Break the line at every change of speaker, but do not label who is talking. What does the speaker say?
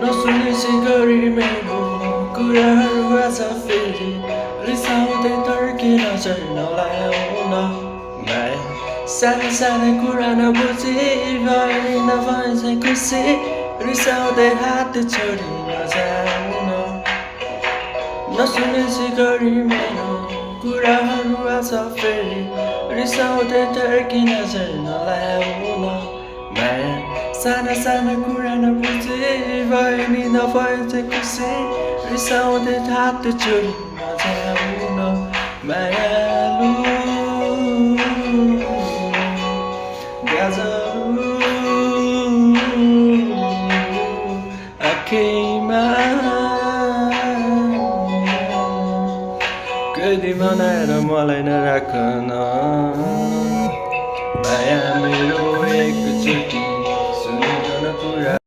नसुनेपछि गरी मेरो कुराहरू आज फेरि रिसाउँदै तर्केर चाहिँ नलाउन माया सानो सानो कुरा नबुझी भए नभए चाहिँ खुसी रिसाउँदै हात छोडी नजाउन नसुनेपछि गरी मेरो कुराहरू आज फेरि रिसाउँदै तर्किन चाहिँ नलाउन माया साना साना कुरा नबुझे भए नि नभए चाहिँ खुसी रिसाउँदै हात छोडी नजाउन मायालु गाजलु आँखैमा कैदी बनाएर मलाई नराखन माया मेरो एकचोटि